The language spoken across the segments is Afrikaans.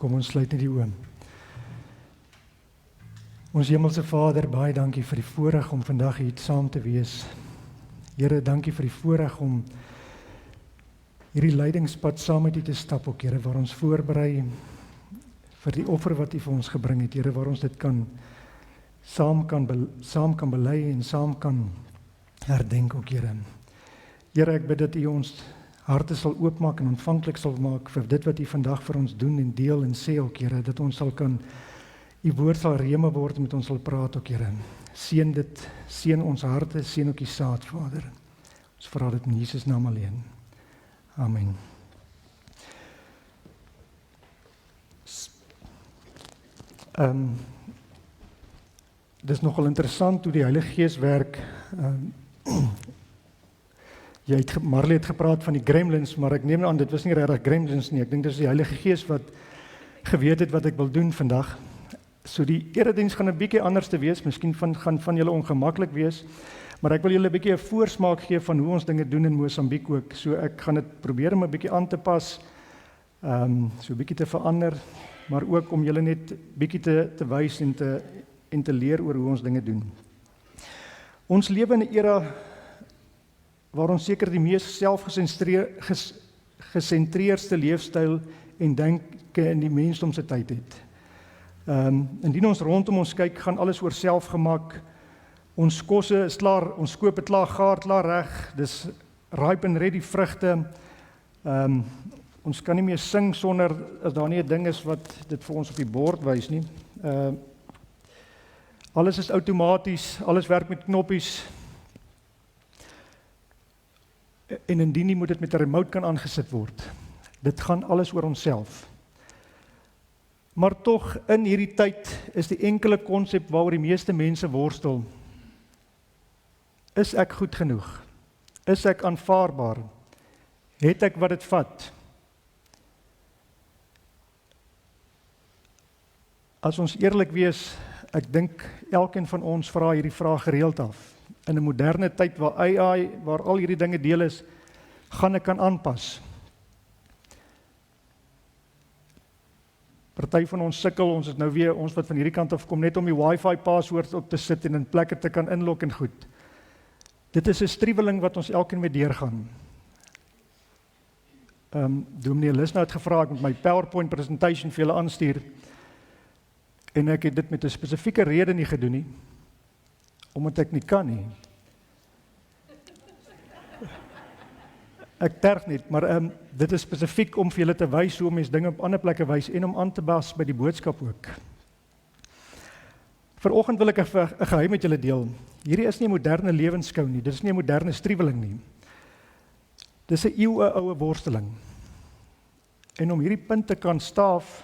Kom ons sluit net die oë. Ons hemelse Vader, baie dankie vir die voorreg om vandag hier saam te wees. Here, dankie vir die voorreg om hierdie leidingspad saam met U te stap, ook Here, waar ons voorberei vir die offer wat U vir ons gebring het, Here, waar ons dit saam kan bely en saam kan herdenk, ook Here. Here, ek bid dat U ons harte sal oopmaak en ontvanklik sal maak vir dit wat U vandag vir ons doen en deel en sê, ook Here, dat ons sal kan, U woord sal reme word met ons sal praat, ook Here. Seën dit, seën ons harte, seën ook U saad, Vader. Ons vra dit in Jesus naam alleen. Amen. Dit is nogal interessant hoe die Heilige Gees werk. Marley het gepraat van die gremlins, maar ek neem aan, dit was nie regtig gremlins nie. Ek dink dit is die Heilige Gees wat geweet het wat ek wil doen vandag. So die erediens gaan 'n bietjie anders te wees, miskien gaan van julle ongemaklik wees, maar ek wil julle 'n bietjie 'n voorsmaak gee van hoe ons dinge doen in Mosambiek ook. So ek gaan dit probeer om 'n bietjie aan te pas, so 'n bietjie te verander, maar ook om julle net bietjie te wys en te leer oor hoe ons dinge doen. Ons lewe in 'n era waar ons seker die mees selfgesentreerde leefstyl en denke in die mensdom se tyd het. Indien ons rondom ons kyk, gaan alles oor selfgemak. Ons kosse is klaar, ons koop het klaar gaar, klaar reg, dis ripe and ready vrugte. Ons kan nie meer sing sonder as daar nie 'n ding is wat dit vir ons op die bord wys nie. Alles is outomaties, alles werk met knoppies. En indien nie moet dit met 'n remote kan aangesit word. Dit gaan alles oor onsself. Maar tog in hierdie tyd is die enkele konsep waaroor die meeste mense worstel. Is ek goed genoeg? Is ek aanvaarbaar? Het ek wat dit vat? As ons eerlik wees, ek dink elkeen van ons vra hierdie vraag gereeld af. In 'n moderne tyd waar AI, waar al hierdie dinge deel is, gaan ek kan aanpas. Party van ons sukkel, ons is nou weer, ons wat van hierdie kant af kom, net om die Wi-Fi paswoord op te sit en in plekke te kan inlok en goed. Dit is 'n striweling wat ons elkeen mee deurgaan. Dominee Lisna het gevra, ek moet my PowerPoint presentation vir julle aanstuur, en ek het dit met 'n spesifieke rede nie gedoen nie, omdat ek nie kan nie. Ek terg net, maar dit is spesifiek om vir julle te wys hoe mens dinge op ander plekke wys en om aan te pas by die boodskap ook. Vanoggend wil ek 'n geheim met julle deel. Hierdie is nie 'n moderne lewenskou nie, dit is nie 'n moderne striweling nie. Dis 'n eeuoue worsteling. En om hierdie punt te kan staaf,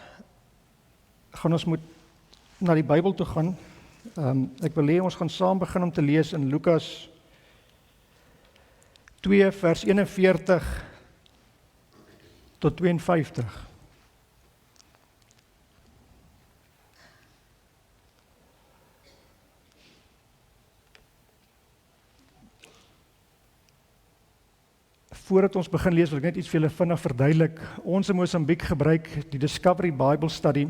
gaan ons moet na die Bybel toe gaan. Ek wil hê ons gaan saam begin om te lees in Lukas 2 vers 41 tot 52. Voordat ons begin lees, wil ek net iets vir julle vinnig verduidelik. Ons in Mosambiek gebruik die Discovery Bible Study.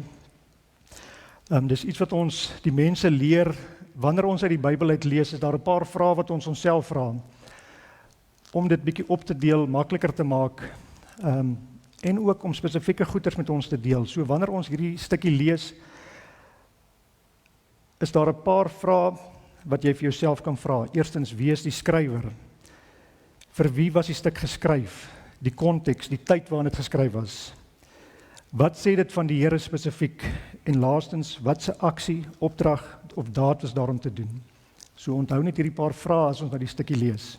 Dis iets wat ons die mense leer, wanneer ons uit die Bybel uit lees, is daar 'n paar vrae wat ons onsself vra, om dit bietjie op te deel, makliker te maak, en ook om spesifieke goeders met ons te deel. So wanneer ons hierdie stukkie lees, is daar 'n paar vrae wat jy vir jouself kan vra. Eerstens, wie is die skrywer? Vir wie was die stuk geskryf? Die konteks, die tyd waarin dit geskryf was. Wat sê dit van die Here spesifiek? En laastens, wat se aksie, opdrag of daad is daar om te doen? So onthou net hierdie paar vrae as ons na die stukkie lees.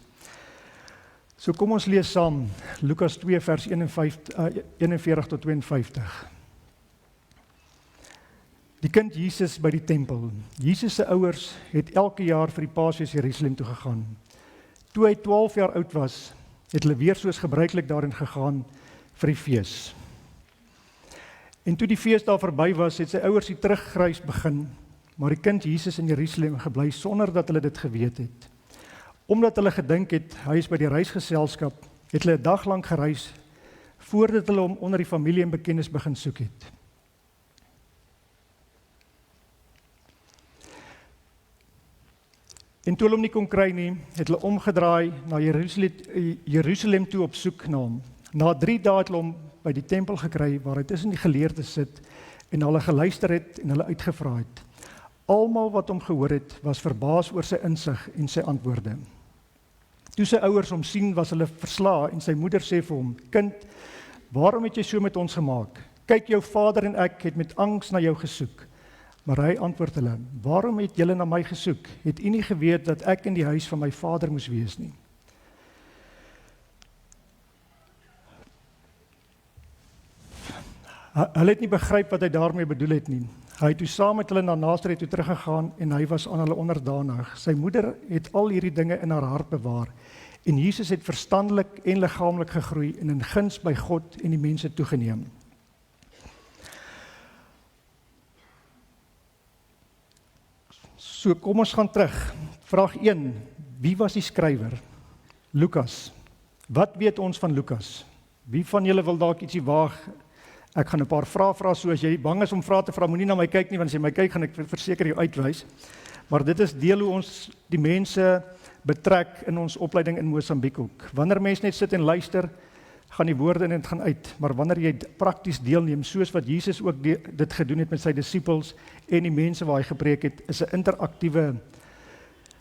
So kom ons lees saam, Lukas 2 vers 41 tot 52. Die kind Jesus by die tempel. Jesus se ouers het elke jaar vir die Paasfees Jerusalem toe gegaan. Toe hy 12 jaar oud was, het hulle weer soos gebruiklik daarin gegaan vir die fees. En toe die fees daar verby was, het sy ouers die terugreis begin, maar die kind Jesus in Jerusalem gebly sonder dat hulle dit geweet het. Omdat hulle gedink het, hy is by die reisgeselskap, het hulle 'n dag lank gereis, voordat hulle hom onder die familie en bekennis begin soek het. En toe hulle hom nie kon kry nie, het hulle omgedraai na Jerusalem toe op soek na hom. Na 3 dae het hulle hom by die tempel gekry, waar hy tussen die geleerdes sit, en hulle geluister het en hulle uitgevra het. Almal wat hom gehoor het, was verbaas oor sy insig en sy antwoorde. Toe sy ouers hom sien, was hulle verslae en sy moeder sê vir hom, kind, waarom het jy so met ons gemaak? Kyk, jou vader en ek het met angs na jou gesoek. Maar hy antwoord hulle, waarom het julle na my gesoek? Het u nie geweet dat ek in die huis van my vader moes wees nie? Hulle het nie begryp wat hy daarmee bedoel het nie. Hy het toe saam met hulle na Nasaret toe teruggegaan en hy was aan hulle onderdanig. Sy moeder het al hierdie dinge in haar hart bewaar en Jesus het verstandelik en liggaamlik gegroei en in guns by God en die mense toegeneem. So kom ons gaan terug. Vraag 1. Wie was die skrywer? Lukas. Wat weet ons van Lukas? Wie van julle wil dalk ietsie waag? Ek gaan 'n paar vrae vra, so as jy bang is om vrae te vra, moenie na my kyk nie, want as jy my kyk, gaan ek verseker jou uitwys. Maar dit is deel hoe ons die mense betrek in ons opleiding in Mosambiek ook. Wanneer mense net sit en luister, gaan die woorde in en dit gaan uit. Maar wanneer jy prakties deelneem, soos wat Jesus ook dit gedoen het met sy disippels en die mense waar hy gepreek het, is 'n interaktiewe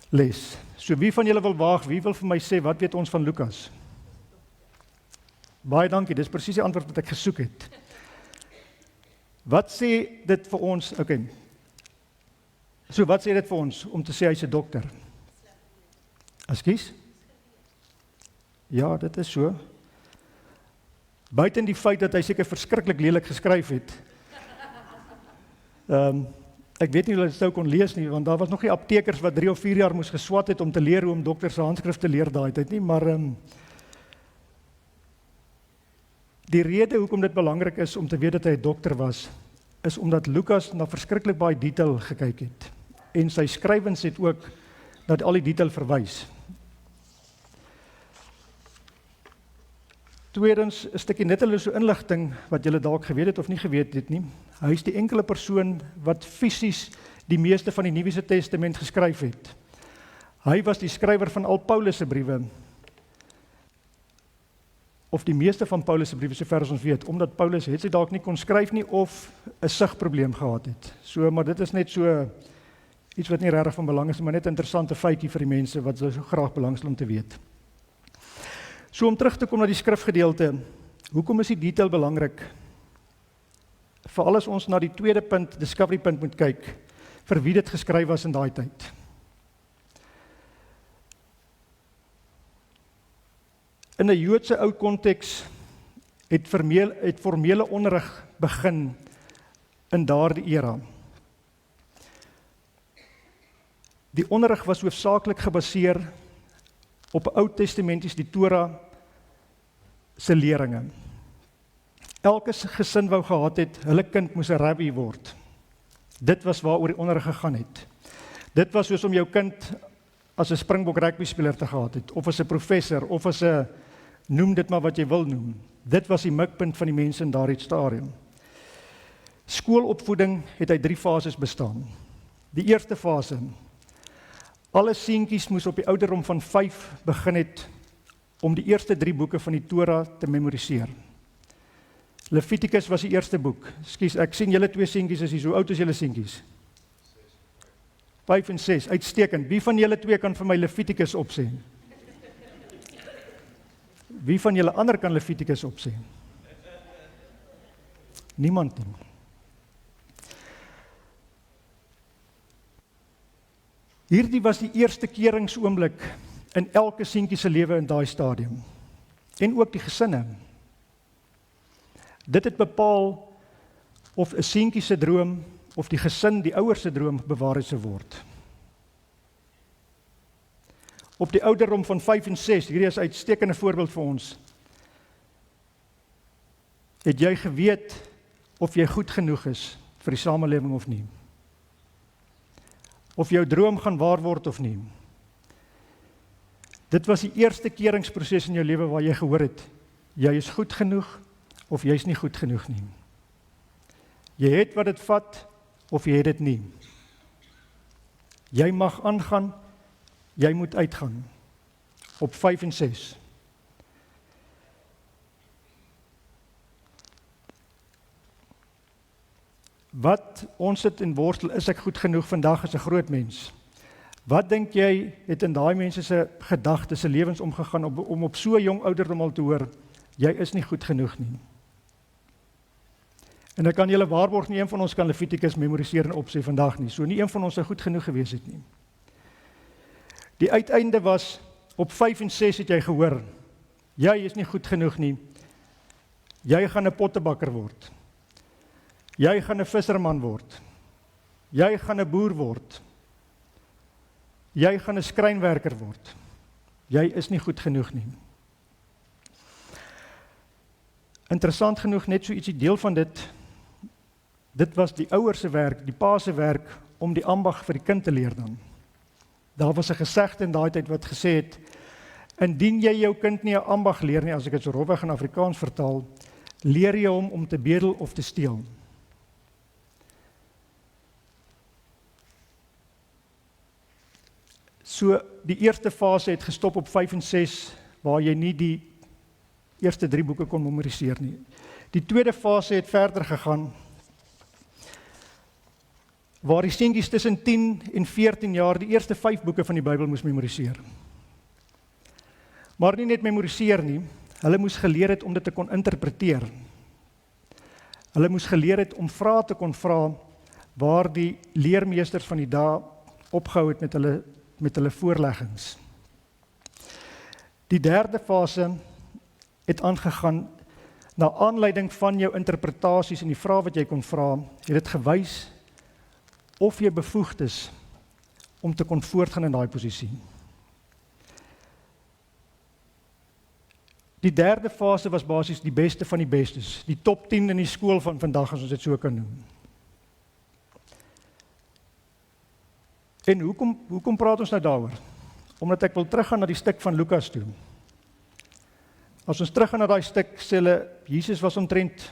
les. So wie van julle wil waag, wie wil vir my sê, wat weet ons van Lukas? Baie dankie, dis presies die antwoord wat ek gesoek het. Wat sê dit vir ons? Okay. So wat sê dit vir ons om te sê hy's 'n dokter? Ekskuus? Ja, dit is so. Buiten die feit dat hy seker verskriklik lelik geskryf het. Ek weet nie hoe hulle dit sou kon lees nie, want daar was nog nie aptekers wat 3 of 4 jaar moes geswat het om te leer hoe om dokter se handskrif te leer daai tyd nie, maar die rede hoekom dit belangrik is om te weet dat hy 'n dokter was, is omdat Lukas na verskriklik baie detail gekyk het. En sy skrywens het ook na al die detail verwys. Tweedens, 'n stukkie nuttelose inligting wat julle dalk geweet het of nie geweet het nie. Hy is die enkele persoon wat fisies die meeste van die Nuwe Testament geskryf het. Hy was die skrywer van al Paulus se briewe. Of die meeste van Paulus se briewe, sover as ons weet, omdat Paulus het sy dalk nie kon skryf nie of 'n sigprobleem gehad het. So, maar dit is net so iets wat nie regtig van belang is, maar net 'n interessante feitjie vir die mense wat so graag belangstel om te weet. So om terug te kom na die skrifgedeelte, hoekom is die detail belangrik? Veral as ons na die tweede punt, discovery punt moet kyk, vir wie dit geskryf was in daai tyd. In 'n Joodse ou konteks het formele onderrig begin in daardie era. Die onderrig was hoofsaaklik gebaseer op 'n Ou Testamenties, die Torah se leringe. Elke gesin wou gehad het, hulle kind moes 'n rabbi word. Dit was waaroor die onderrig gegaan het. Dit was soos om jou kind as 'n Springbok rugby speler te gehad het, of as 'n professor, of as 'n noem dit maar wat jy wil noem. Dit was die mikpunt van die mense in daardie stadium. Skoolopvoeding het uit 3 fases bestaan. Die eerste fase: alle seentjies moes op die ouderdom van 5 begin het om die eerste 3 boeke van die Torah te memoriseer. Levitikus was die eerste boek. Ekskuus, ek sien julle 2 seentjies is hier, so oud as julle seentjies. 5 en 6, uitstekend. Wie van julle 2 kan vir my Levitikus opsê? Wie van julle ander kan Levitikus opsê? Niemand nie. Hierdie was die eerste keringsoomblik in elke seentjie se lewe in daai stadium. En ook die gesinne. Dit het bepaal of 'n seentjie se droom of die gesin, die ouers se droom bewaarheid sou word. Op die ouderdom van 5 en 6, hierdie is 'n uitstekende voorbeeld vir ons. Het jy geweet of jy goed genoeg is vir die samelewing of nie? Of jou droom gaan waar word of nie? Dit was die eerste keringsproses in jou lewe waar jy gehoor het, jy is goed genoeg of jy is nie goed genoeg nie. Jy het wat dit vat of jy het dit nie. Jy mag aangaan jy moet uitgaan. Op 5 en 6. Wat ons sit en worstel, is ek goed genoeg vandag as 'n groot mens? Wat dink jy het in daai mense se gedagtes, se lewens omgegaan om op so jong ouderdom al te hoor, jy is nie goed genoeg nie. En ek kan julle waarborg, nie een van ons kan Levitikus memoriseer en opsê vandag nie, so nie een van ons sou goed genoeg gewees het nie. Die uiteinde was, op 5 en 6 het jy gehoor, jy is nie goed genoeg nie, jy gaan 'n pottebakker word, jy gaan 'n visserman word, jy gaan 'n boer word, jy gaan 'n skrynwerker word, jy is nie goed genoeg nie. Interessant genoeg, net so ietsie deel van dit was die ouers se werk, die pa se werk, om die ambag vir die kind te leer dan. Daar was 'n gesegde in daai tyd wat gesê het, indien jy jou kind nie 'n ambag leer nie, as ek dit so rofweg in Afrikaans vertaal, leer jy hom om te bedel of te steel. So, die eerste fase het gestop op 5 en 6, waar jy nie die eerste 3 boeke kon memoriseer nie. Die tweede fase het verder gegaan, waar die seentjies tussen 10 en 14 jaar die eerste 5 boeke van die Bybel moes memoriseer. Maar nie net memoriseer nie, hulle moes geleer het om dit te kon interpreteer. Hulle moes geleer het om vrae te kon vra, waar die leermeesters van die dae opgehou het met hulle voorleggings. Die derde fase het aangegaan, na aanleiding van jou interpretasies en die vrae wat jy kon vra, het dit gewys of jy bevoegd is om te kon voortgaan in daai posisie. Die derde fase was basies die beste van die bestes, die top 10 in die skool van vandag, as ons dit so kan noem. En hoekom praat ons nou daaroor? Omdat ek wil teruggaan na die stuk van Lukas toe. As ons teruggaan na daai stuk, sê hulle, Jesus was omtrent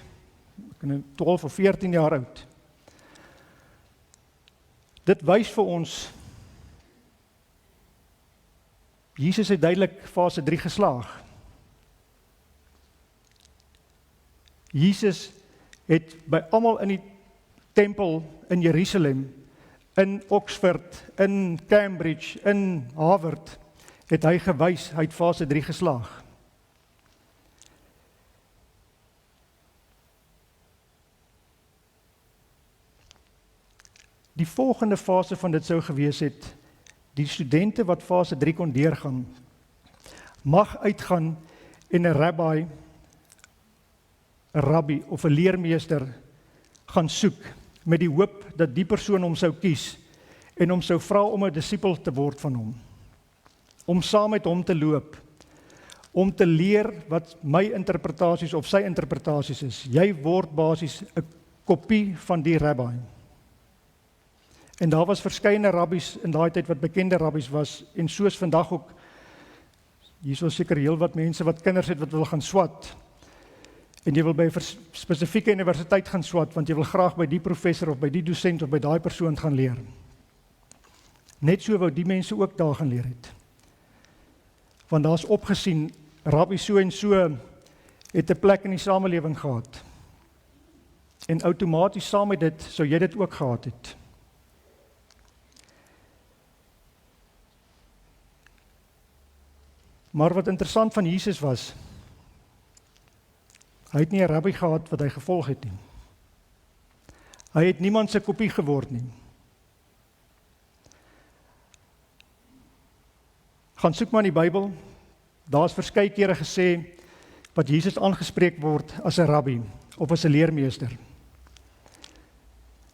12 of 14 jaar oud. Dit wys vir ons, Jesus het duidelik fase 3 geslaag. Jesus het by almal in die tempel in Jerusalem, in Oxford, in Cambridge, in Harvard, het hy gewys, hy het fase 3 geslaag. Die volgende fase van dit sou gewees het, die studente wat fase 3 kon deurgaan, mag uitgaan en 'n rabbi of 'n leermeester gaan soek, met die hoop dat die persoon hom sou kies, en hom sou vra om 'n disipel te word van hom, om saam met hom te loop, om te leer wat my interpretasies of sy interpretasies is. Jy word basies 'n kopie van die rabbi. En daar was verskeie rabbies in daai tyd wat bekende rabbies was, en soos vandag ook, hier was seker heel wat mense wat kinders het wat wil gaan swat, en jy wil by 'n spesifieke universiteit gaan swat, want jy wil graag by die professor of by die dosent of by daai persoon gaan leer. Net so wou die mense ook daar gaan leer het. Want daar's opgesien, rabbi so en so het 'n plek in die samelewing gehad. En outomaties saam met dit, sou jy dit ook gehad het. Maar wat interessant van Jesus was, hy het nie 'n rabbi gehad wat hy gevolg het nie. Hy het niemand se kopie geword nie. Gaan soek maar in die Bybel, daar's verskeie kere gesê, wat Jesus aangespreek word as 'n rabbi, of as 'n leermeester.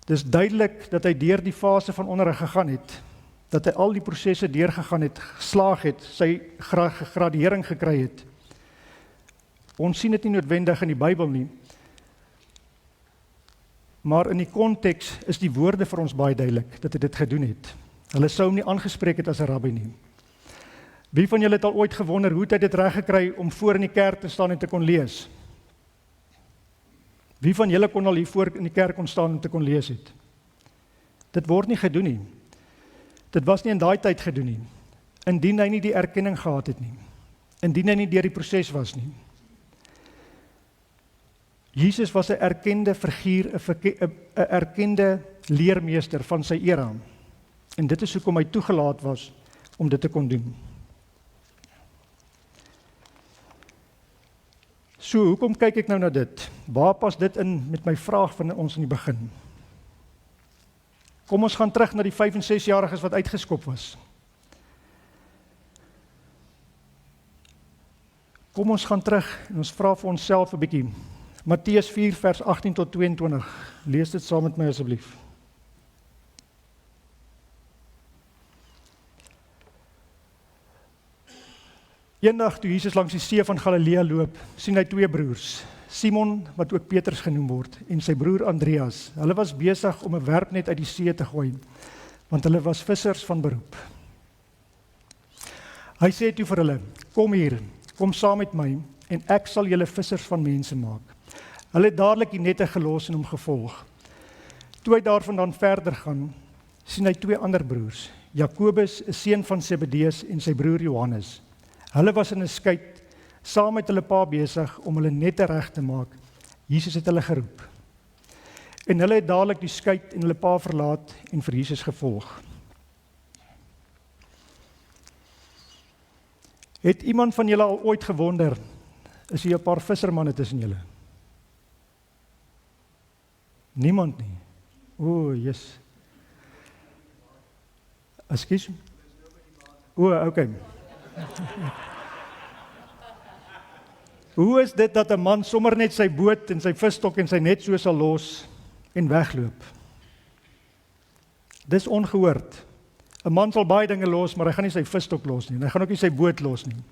Dis duidelik dat hy deur die fase van onderrig gegaan het, dat hy al die prosesse deurgegaan het, geslaag het, sy gradering gekry het. Ons sien dit nie noodwendig in die Bybel nie, maar in die konteks is die woorde vir ons baie duidelik, dat hy dit gedoen het. Hulle sou hom nie aangespreek het as 'n rabbi nie. Wie van julle het al ooit gewonder, hoe het hy dit reg gekry om voor in die kerk te staan en te kon lees? Wie van julle kon al hier voor in die kerk kon staan en te kon lees het? Dit word nie gedoen nie. Dit was nie in daai tyd gedoen nie. indien hy nie die erkenning gehad het nie, indien hy nie deur die proses was nie. Jesus was 'n erkende figuur, 'n erkende leermeester van sy era. En dit is hoekom hy toegelaat was om dit te kon doen. So, hoekom kyk ek nou na dit? Waar pas dit in met my vraag van ons in die begin? Kom ons gaan terug na die 5 en 6-jariges wat uitgeskop was. Kom ons gaan terug en ons vra vir onsself 'n bietjie. Matteus 4 vers 18 tot 22. Lees dit saam met my asseblief. Eendag toe Jesus langs die see van Galilea loop, sien hy 2 broers, Simon, wat ook Petrus genoem word, en sy broer Andreas. Hulle was besig om 'n werpnet uit die see te gooi, want hulle was vissers van beroep. Hy sê toe vir hulle, kom hier, kom saam met my, en ek sal julle vissers van mense maak. Hulle het dadelik die nette gelos en hom gevolg. Toe hy daarvandaan verder gaan, sien hy 2 ander broers, Jakobus, 'n seun van Zebedeus, en sy broer Johannes. Hulle was in 'n skuit, saam met hulle pa besig om hulle nette reg te maak. Jesus het hulle geroep. En hulle het dadelik die skuit en hulle pa verlaat en vir Jesus gevolg. Het iemand van julle al ooit gewonder, is hier 'n paar vissermanne tussen julle? Niemand nie. O, yes. Ekskuus? O, okay. Hoe is dit dat 'n man sommer net sy boot en sy visstok en sy net so sal los en wegloop? Dis ongehoord. 'n Man sal baie dinge los, maar hy gaan nie sy visstok los nie. Hy gaan ook nie sy boot los nie.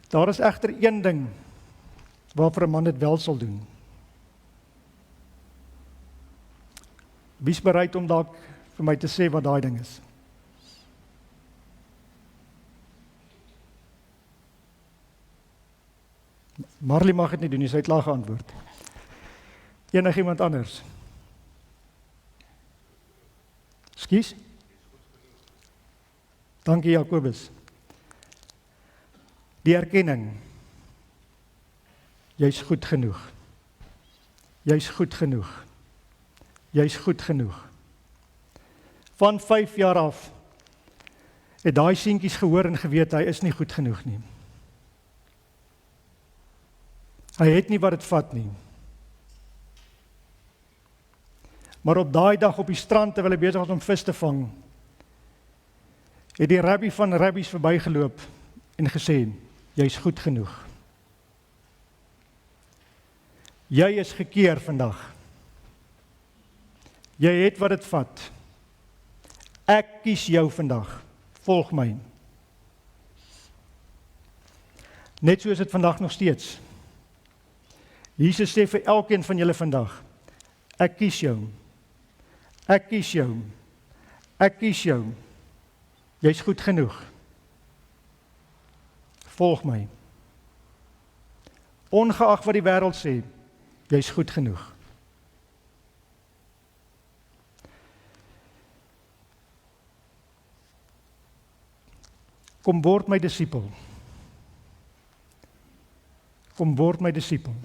Daar is egter een ding waarvoor 'n man dit wel sal doen. Wie's bereid om dalk vir my te sê wat daai ding is? Marley mag dit nie doen nie, sy het klaar geantwoord. Enigiemand anders? Skus? Dankie Jakobus. Die erkenning. Jy's goed genoeg. Jy's goed genoeg. Jy's goed genoeg. Van 5 jaar af het daai seentjies gehoor en geweet hy is nie goed genoeg nie. Hy het nie wat dit vat nie. Maar op daai dag op die strand terwyl hy besig was om vis te vang, het die rabbi van rabbies verbygeloop en gesê, jy's goed genoeg. Jy is gekeer vandag. Jy het wat dit vat. Ek kies jou vandag. Volg my. Net so is dit vandag nog steeds. Jesus sê vir elkeen van julle vandag, ek kies jou. Ek kies jou. Ek kies jou. Jy's goed genoeg. Volg my. Ongeag wat die wêreld sê, jy's goed genoeg. Kom word my disipel. Kom word my disipel.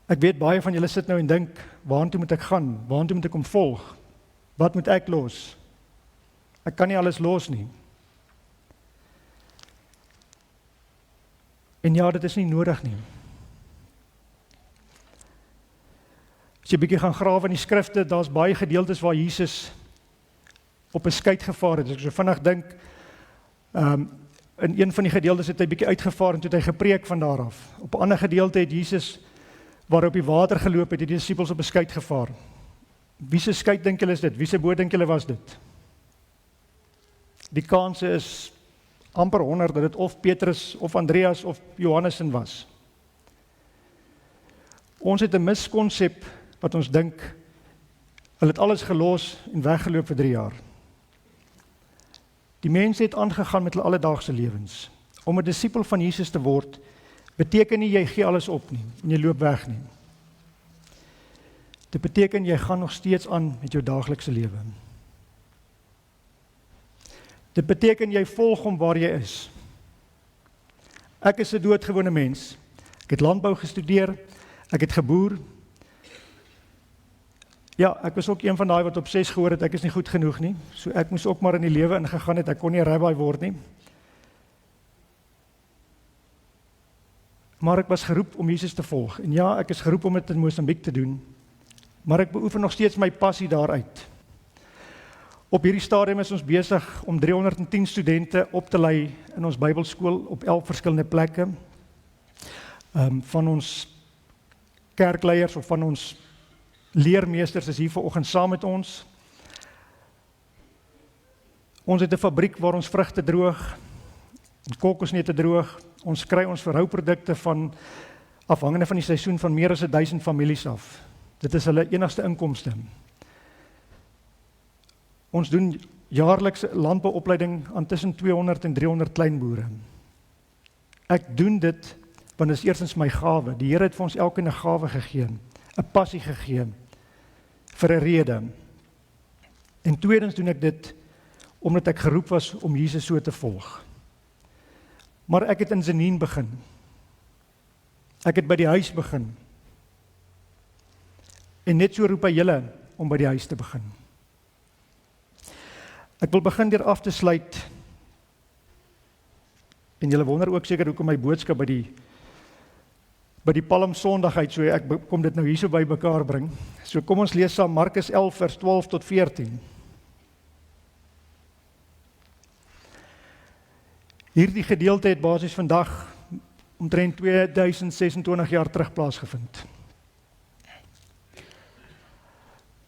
Ek weet baie van julle sit nou en dink, waartoe moet ek gaan? Waartoe moet ek hom volg? Wat moet ek los? Ek kan nie alles los nie. En ja, dit is nie nodig nie. As jy 'n bietjie gaan grawe in die skrifte, daar's baie gedeeltes waar Jesus op 'n skei gevaar het. As ek so vinnig dink, in een van die gedeeltes het hy bietjie uitgevaar en toe het hy gepreek van daar af. Op 'n ander gedeelte het Jesus waar op die water geloop het, die disippels op 'n skei gevaar. Wie se skei dink julle is dit? Wie se boot dink julle was dit? Die kanse is amper 100 dat dit of Petrus of Andreas of Johannes was. Ons het 'n miskonsep wat ons dink hulle het alles gelos en weggeloop vir 3 jaar. Die mense het aangegaan met hulle alledaagse lewens. Om 'n disipel van Jesus te word beteken nie jy gee alles op nie en jy loop weg nie. Dit beteken jy gaan nog steeds aan met jou daaglikse lewe. Dit beteken jy volg hom waar jy is. Ek is 'n doodgewone mens. Ek het landbou gestudeer, ek het geboer. Ja, ek was ook een van daai wat op 6 gehoor het, ek is nie goed genoeg nie. So ek moes ook maar in die lewe ingegaan het, ek kon nie 'n rabbi word nie. Maar ek was geroep om Jesus te volg. En ja, ek is geroep om dit in Mosambiek te doen. Maar ek beoefen nog steeds my passie daaruit. Op hierdie stadium is ons besig om 310 studente op te lei in ons Bybelskool op 11 verskillende plekke. Van ons kerkleiers of van ons leermeesters is hier vanoggend saam met ons. Ons het 'n fabriek waar ons vrugte droog, kokosneute droog. Ons kry ons verhouprodukte van afhangende van die seisoen van meer as 1000 families af. Dit is hulle enigste inkomste. Ons doen jaarlikse landbouopleiding aan tussen 200 en 300 kleinboere. Ek doen dit want dit is eerstens my gawe. Die Here het vir ons elkeen 'n gawe gegee, 'n passie gegee vir 'n rede. En tweedens doen ek dit omdat ek geroep was om Jesus so te volg. Maar ek het in Zenien begin. Ek het by die huis begin. En net so roep hy julle om by die huis te begin. Ek wil begin deur af te sluit. En julle wonder ook seker hoekom my boodskap by die Palm Sondag uit, so ek kom dit nou hierso by mekaar bring. So kom ons lees saam Markus 11 vers 12 tot 14. Hierdie gedeelte het basies vandag omtrent 2026 jaar terug plaasgevind.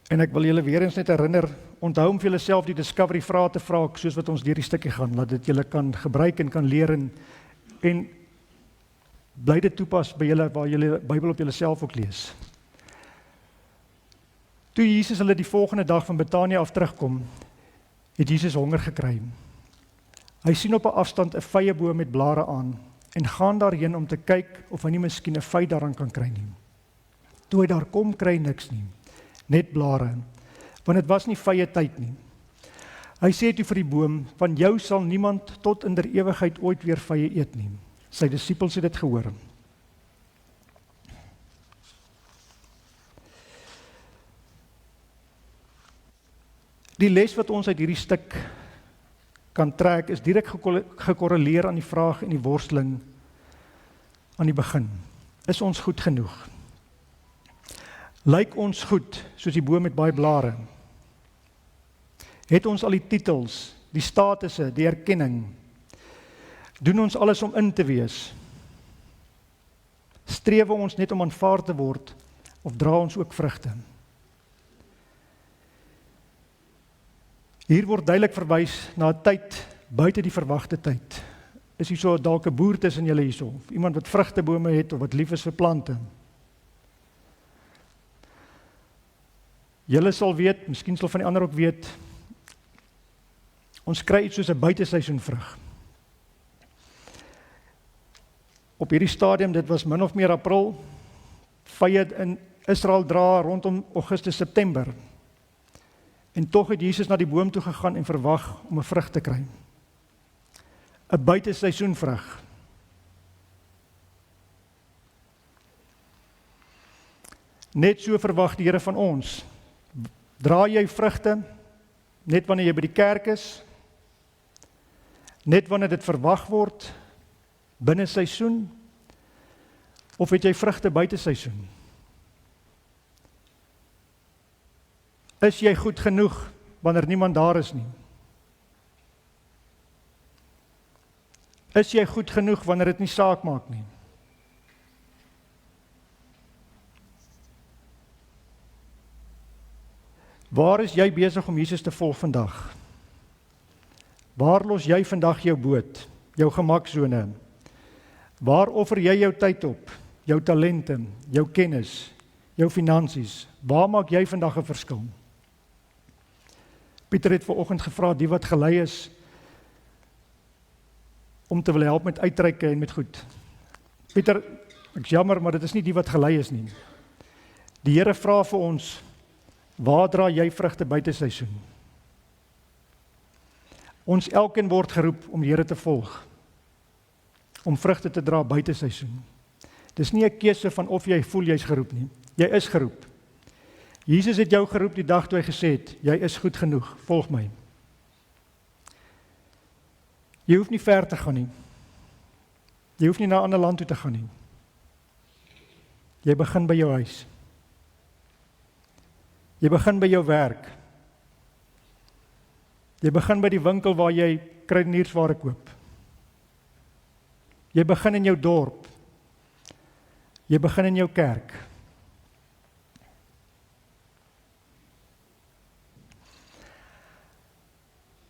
En ek wil julle weer eens net herinner, onthou om vir julleself die discovery vrae te vra, soos wat ons deur die stukkie gaan, laat dit julle kan gebruik en kan leer en bly dit toepas by julle waar julle Bybel op julleself ook lees. Toe Jesus hulle die volgende dag van Betanië af terugkom, het Jesus honger gekry. Hy sien op 'n afstand 'n vyeboom met blare aan en gaan daarheen om te kyk of hy nie miskien 'n vy daaraan kan kry nie. Toe hy daar kom, kry hy niks nie, net blare, want dit was nie vye tyd nie. Hy sê toe vir die boom, van jou sal niemand tot in der ewigheid ooit weer vye eet nie. Sy disippels het dit gehoor. Die les wat ons uit hierdie stuk kan trek, is direk gekorreleer aan die vraag en die worsteling aan die begin. Is ons goed genoeg? Lyk ons goed, soos die boom met baie blare? Het ons al die titels, die statusse, die erkenning? Doen ons alles om in te wees? Streef ons net om aanvaar te word, of dra ons ook vrugte? Hier word duidelik verwys na 'n tyd buite die verwagte tyd. Is hier so dalk 'n boer tussen julle hierso, of iemand wat vrugtebome het of wat lief is vir plante? Julle sal weet, miskien sal van die ander ook weet, ons kry iets soos 'n buiteseisoenvrug. Op hierdie stadium, dit was min of meer April, vye in Israel dra rondom Augustus, September. En tog het Jesus na die boom toe gegaan en verwag om 'n vrug te kry. 'n Buiteseisoenvrug. Net so verwag die Here van ons. Dra jy vrugte net wanneer jy by die kerk is? Net wanneer dit verwag word binne seisoen? Of het jy vrugte buite seisoen? Is jy goed genoeg wanneer niemand daar is nie? Is jy goed genoeg wanneer dit nie saak maak nie? Waar is jy besig om Jesus te volg vandag? Waar los jy vandag jou boot, jou gemaksone? Waar offer jy jou tyd op, jou talente, jou kennis, jou finansies? Waar maak jy vandag 'n verskil? Pieter het vanoggend gevra, die wat gelei is, om te wil help met uitreike en met goed. Pieter, ek is jammer, maar dit is nie die wat gelei is nie. Die Here vra vir ons, waar dra jy vrugte buite seisoen? Ons elkeen word geroep om die Here te volg, om vrugte te dra buite seisoen. Dis nie 'n keuse van of jy voel jy's geroep nie. Jy is geroep. Jesus het jou geroep die dag toe hy gesê het, jy is goed genoeg, volg my. Jy hoef nie ver te gaan nie. Jy hoef nie na 'n ander land toe te gaan nie. Jy begin by jou huis. Jy begin by jou werk. Jy begin by die winkel waar jy kruideniersware koop. Jy begin in jou dorp. Jy begin in jou kerk.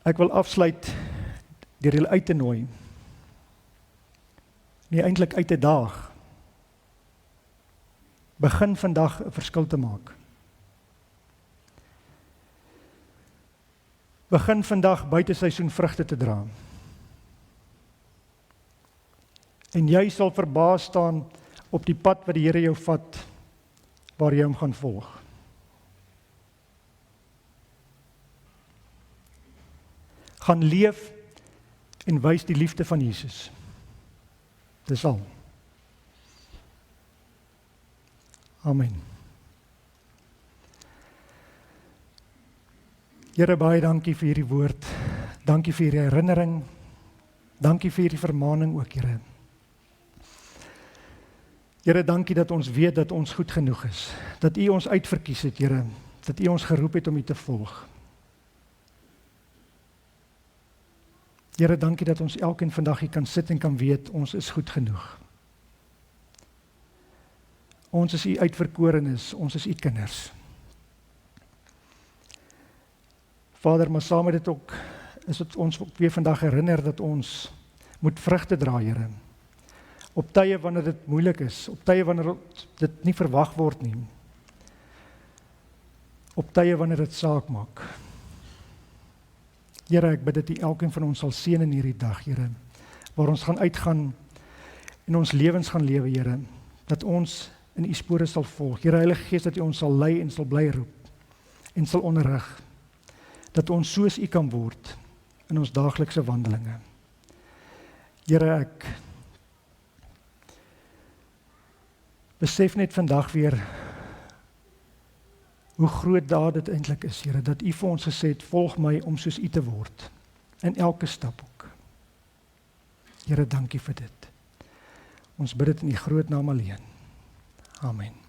Ek wil afsluit deur julle uit te nooi. Nie eintlik uit te daag. Begin vandag 'n verskil te maak. Begin vandag buite seisoen vrugte te dra. En jy sal verbaas staan op die pad wat die Here jou vat, waar jy hom gaan volg. Gaan leef en wys die liefde van Jesus. Dis al. Amen. Here, baie dankie vir hierdie woord. Dankie vir hierdie herinnering. Dankie vir hierdie vermaaning ook, Here. Here, dankie dat ons weet dat ons goed genoeg is. Dat U ons uitverkies het, Here. Dat U ons geroep het om U te volg. Here, dankie dat ons elkeen vandag hier kan sit en kan weet, ons is goed genoeg. Ons is U uitverkorenes, ons is U kinders. Vader, maar saam met dit ook, is dit ons ook weer vandag herinner dat ons moet vrugte dra, Here. Op tye wanneer dit moeilik is, op tye wanneer dit nie verwag word nie. Op tye wanneer dit saak maak. Here, ek bid dat U elkeen van ons sal seën in hierdie dag, Here, waar ons gaan uitgaan en ons lewens gaan lewe, Here, dat ons in U spore sal volg. Here, Heilige Gees, dat U ons sal lei en sal bly roep en sal onderrig, dat ons soos U kan word in ons daaglikse wandelinge. Here, ek besef net vandag weer hoe groot daad dit eintlik is, Here, dat U vir ons gesê het, volg my om soos U te word, in elke stap ook. Here, dankie vir dit. Ons bid dit in U groot naam alleen. Amen.